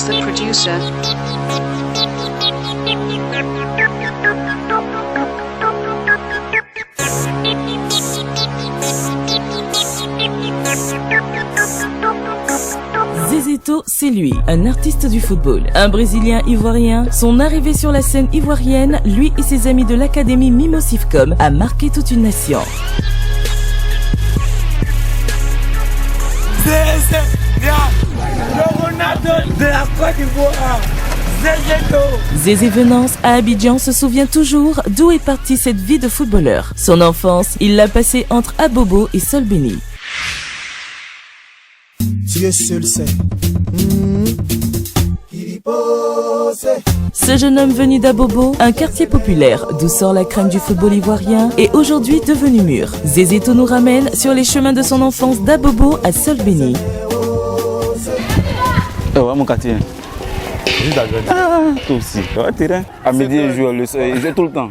is the producer. Zézéto, c'est lui, un artiste du football, un Brésilien ivoirien. Son arrivée sur la scène ivoirienne, lui et ses amis de l'académie Mimosifcom, a marqué toute une nation. Zézé Venance à Abidjan se souvient toujours d'où est partie cette vie de footballeur. Son enfance, il l'a passée entre Abobo et Solbeni. Dieu seul sait. Ce jeune homme venu d'Abobo, un quartier populaire d'où sort la crème du football ivoirien, est aujourd'hui devenu mûr. Zézéto nous ramène sur les chemins de son enfance d'Abobo à Solbeni. Ouais, mon quartier. Toi aussi. Ouais, terrain. À midi, il joue tout le temps.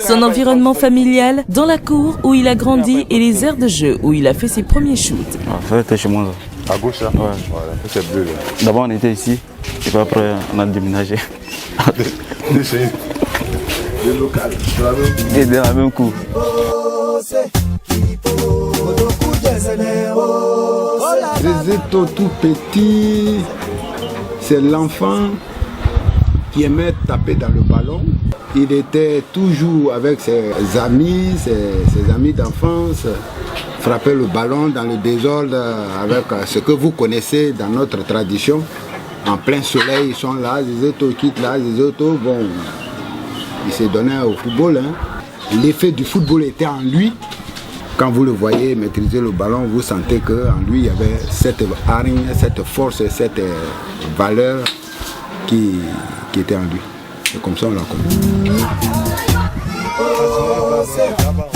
Son environnement familial, dans la cour où il a grandi et les aires de jeu où il a fait ses premiers shoots. Ça, c'était chez moi. À gauche, là? Ouais. Voilà, c'est bleu, là. D'abord, on était ici, et puis après, on a déménagé. Le local. Et dans la même cour. Zézéto tout petit, c'est l'enfant qui aimait taper dans le ballon. Il était toujours avec ses amis d'enfance, frapper le ballon dans le désordre avec ce que vous connaissez dans notre tradition. En plein soleil, ils sont là, Zézéto quitte là, Zézéto, bon, il s'est donné au football. L'effet du football était en lui. Quand vous le voyez maîtriser le ballon, vous sentez qu'en lui, il y avait cette hargne, cette force, cette valeur qui était en lui. Et comme ça, on l'a connu.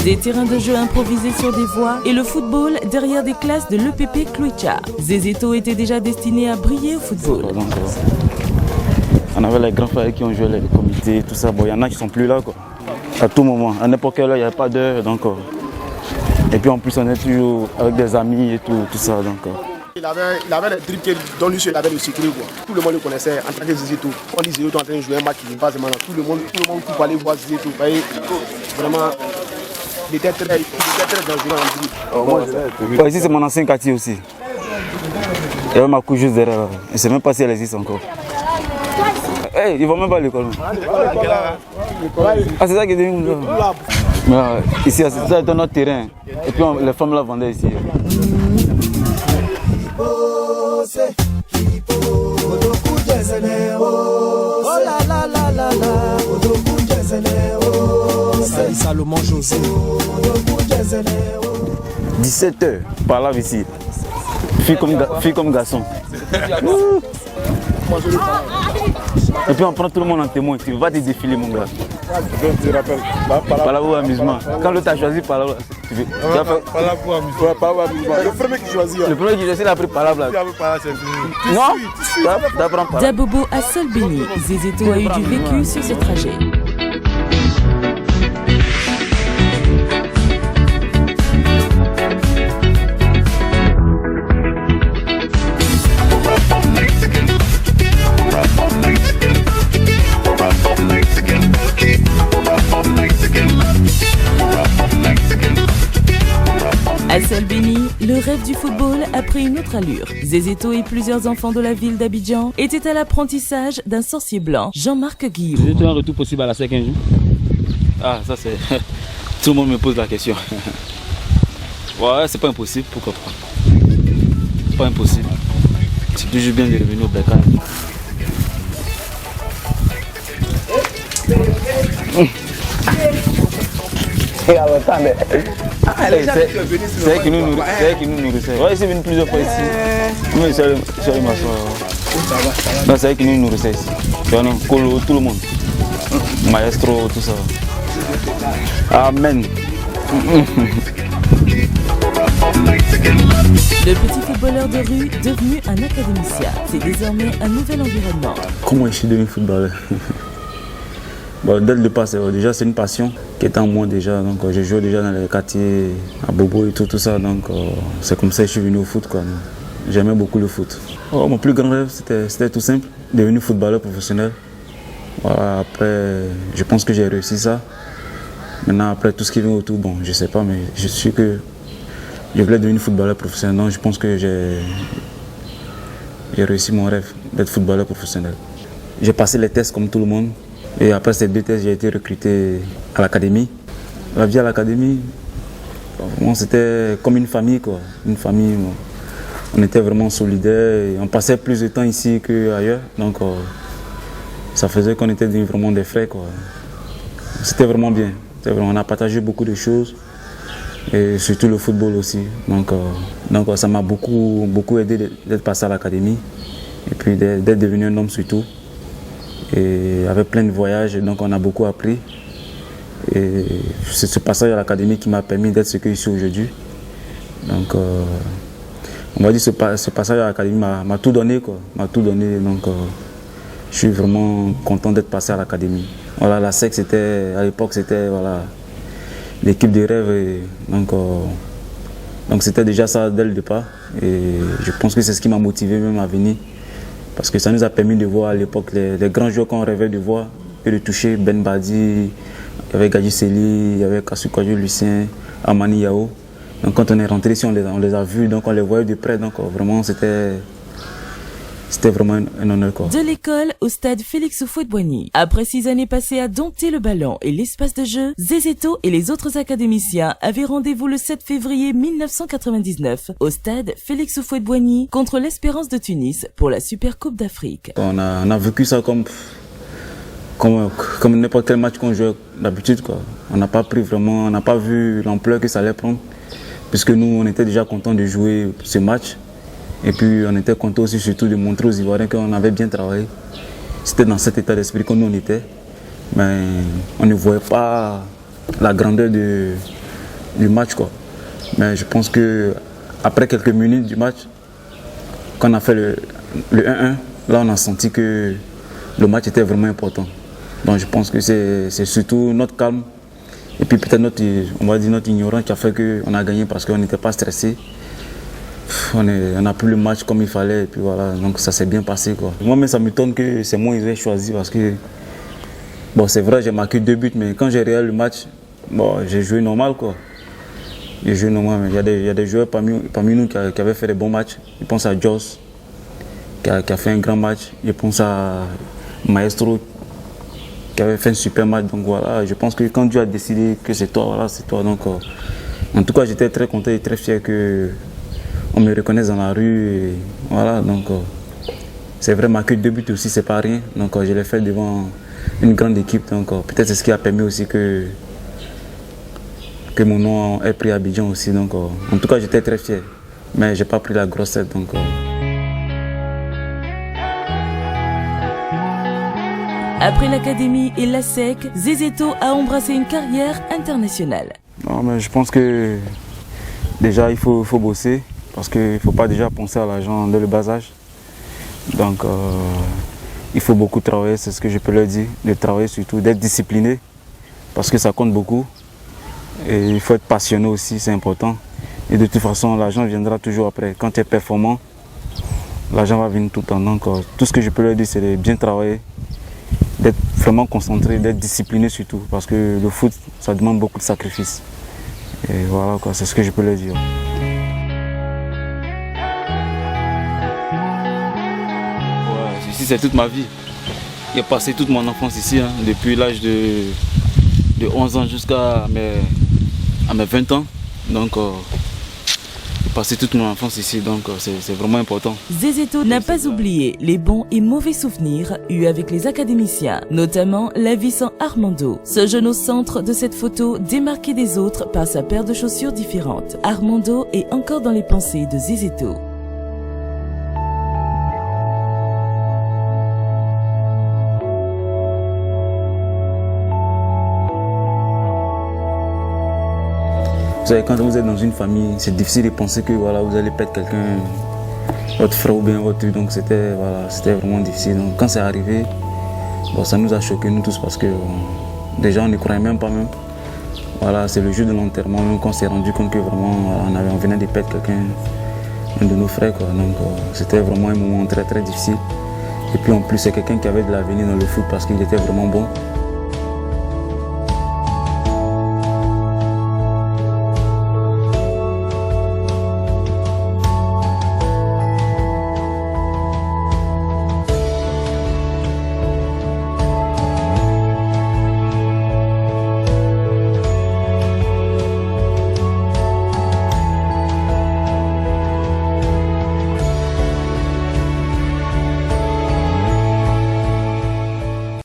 Des terrains de jeu improvisés sur des voies et le football derrière des classes de l'EPP Clouicha. Zézéto était déjà destiné à briller au football. On avait les grands frères qui ont joué les comités, tout ça. Bon, il y en a qui sont plus là, quoi. À tout moment, à n'importe quelle heure, il n'y avait pas d'heure. Donc, et puis en plus, on est toujours avec des amis et tout ça. Donc, Il avait les dribbles dont lui il avait le secret, quoi. Tout le monde le connaissait en tant que Zézéto. On dit Zézéto en train de jouer un match qui ne passe maintenant. Tout le monde peut aller voir Zézéto. Vraiment, il était très dangereux en dribble. Ici, c'est mon ancien quartier aussi. Il y avait ma couche juste derrière. Je ne sais même pas si elle existe encore. Hey, ils ne vont même pas à l'école. Ah, c'est ça qui est devenu comme ça. Ici, ça est notre terrain. Et puis les femmes la vendaient ici. Salomon José. 17h, par là ici. Fille comme garçon. Et puis on prend tout le monde en témoin. Tu vas te défiler, mon gars. Je te rappelle. Par là pour amusement. Quand l'autre a choisi par là, tu veux. Par là pour amusement. Ouais, par là pour amusement. Le premier qui choisit. Le premier qui choisit, il a pris par là. Non, t'apprends par là. D'Abobo à Solbeni, Zézéto a eu du vécu sur ce trajet. À Solbeni, le rêve du football a pris une autre allure. Zézéto et plusieurs enfants de la ville d'Abidjan étaient à l'apprentissage d'un sorcier blanc, Jean-Marc Guillaume. Zézéto un retour possible à la SEC un jour? Ah, ça c'est... Tout le monde me pose la question. Ouais, c'est pas impossible, pourquoi pas. C'est pas impossible. C'est toujours bien de revenir au Bécane. C'est elle qui nous nourrissait. Ouais, c'est venu plusieurs fois ici. Mais c'est ma soeur. Non, c'est elle qui nous nourrissait ici. Colo, tout le monde. Maestro, tout ça. Amen. Le petit footballeur de rue devenu un académicien, c'est désormais un nouvel environnement. Comment je suis devenu footballeur? Bon, dès le départ, c'est une passion qui était en moi déjà. Donc, je jouais déjà dans les quartiers à Bobo et tout ça. Donc, c'est comme ça que je suis venu au foot, quoi. j'aimais beaucoup le foot. Oh, mon plus grand rêve, c'était tout simple, devenir footballeur professionnel. Voilà, après, je pense que j'ai réussi ça. Maintenant, après tout ce qui vient autour, bon, je sais pas, mais je suis que je voulais devenir footballeur professionnel. Donc, je pense que j'ai réussi mon rêve d'être footballeur professionnel. J'ai passé les tests comme tout le monde. Et après ces 2 tests, j'ai été recruté à l'académie. La vie à l'académie, c'était comme une famille, quoi. Une famille, on était vraiment solidaires. Et on passait plus de temps ici qu'ailleurs. Donc, ça faisait qu'on était vraiment des frères, quoi. C'était vraiment bien. On a partagé beaucoup de choses. Et surtout le football aussi. Donc ça m'a beaucoup aidé d'être passé à l'académie. Et puis d'être devenu un homme surtout. Et avec plein de voyages, donc on a beaucoup appris. Et c'est ce passage à l'académie qui m'a permis d'être ce que je suis aujourd'hui. Donc on va dire ce passage à l'académie m'a tout donné, quoi. M'a tout donné. Donc je suis vraiment content d'être passé à l'académie. Voilà, la SEC, à l'époque, c'était voilà, l'équipe des rêves. Et donc c'était déjà ça dès le départ. Et je pense que c'est ce qui m'a motivé même à venir. Parce que ça nous a permis de voir à l'époque les grands joueurs qu'on rêvait de voir et de toucher. Ben Badi, il y avait Gadji Seli, il y avait Kasukwajo Lucien, Amani Yao. Donc quand on est rentré ici, on les a vus, donc on les voyait de près. Donc vraiment, c'était vraiment un honneur, quoi. De l'école au stade Félix Houphouët-Boigny. Après 6 années passées à dompter le ballon et l'espace de jeu, Zézéto et les autres académiciens avaient rendez-vous le 7 février 1999 au stade Félix Houphouët-Boigny contre l'Espérance de Tunis pour la Super Coupe d'Afrique. On a vécu ça comme n'importe quel match qu'on jouait d'habitude, quoi. On n'a pas vu l'ampleur que ça allait prendre, puisque nous, on était déjà contents de jouer ce match. Et puis on était content aussi surtout de montrer aux Ivoiriens qu'on avait bien travaillé. C'était dans cet état d'esprit que nous on était. Mais on ne voyait pas la grandeur du match, quoi. Mais je pense qu'après quelques minutes du match, quand on a fait le 1-1, là on a senti que le match était vraiment important. Donc je pense que c'est surtout notre calme et puis peut-être notre ignorance qui a fait qu'on a gagné parce qu'on n'était pas stressé. On a pris le match comme il fallait et puis voilà, donc ça s'est bien passé, quoi. Moi-même ça m'étonne que c'est moi qui ai choisi parce que bon, c'est vrai, j'ai marqué 2 buts, mais quand j'ai regardé le match, bon, j'ai joué normal, quoi. J'ai joué normal, mais il y a des joueurs parmi nous qui avaient fait des bons matchs. Je pense à Joss qui a fait un grand match. Je pense à Maestro qui avait fait un super match. Donc voilà, je pense que quand Dieu a décidé que c'est toi, voilà, c'est toi. Donc en tout cas, j'étais très content et très fier qu'on me reconnaisse dans la rue. Et voilà, donc c'est vrai, marquer 2 buts aussi, c'est pas rien. Donc je l'ai fait devant une grande équipe. Donc peut-être c'est ce qui a permis aussi que mon nom ait pris à Abidjan aussi. Donc en tout cas, j'étais très fier. Mais j'ai pas pris la grosse tête. Donc, Après l'académie et la SEC, Zézéto a embrassé une carrière internationale. Non, mais je pense que déjà il faut bosser parce qu'il ne faut pas déjà penser à l'argent dès le bas âge. Donc il faut beaucoup travailler, c'est ce que je peux leur dire, de travailler surtout, d'être discipliné parce que ça compte beaucoup. Et il faut être passionné aussi, c'est important. Et de toute façon, l'argent viendra toujours après. Quand tu es performant, l'argent va venir tout le temps. Donc tout ce que je peux leur dire, c'est de bien travailler, d'être vraiment concentré, d'être discipliné surtout, parce que le foot, ça demande beaucoup de sacrifices. Et voilà, quoi, c'est ce que je peux leur dire. Ouais, ici, c'est toute ma vie. J'ai passé toute mon enfance ici, hein, depuis l'âge de 11 ans jusqu'à mes 20 ans. Donc, j'ai passé toute mon enfance ici, donc c'est vraiment important. Zézéto n'a pas oublié les bons et mauvais souvenirs eus avec les académiciens, notamment la vie sans Armando. Ce jeune au centre de cette photo, démarqué des autres par sa paire de chaussures différentes. Armando est encore dans les pensées de Zézéto. Vous savez, quand vous êtes dans une famille, c'est difficile de penser que voilà, vous allez perdre quelqu'un, votre frère ou bien votre truc. Donc c'était vraiment difficile. Donc quand c'est arrivé, bon, ça nous a choqués nous tous parce que déjà on ne croyait même pas même. Voilà, c'est le jour de l'enterrement quand on s'est rendu compte que vraiment on venait de perdre quelqu'un. un de nos frères, quoi. Donc c'était vraiment un moment très difficile. Et puis en plus c'est quelqu'un qui avait de l'avenir dans le foot parce qu'il était vraiment bon.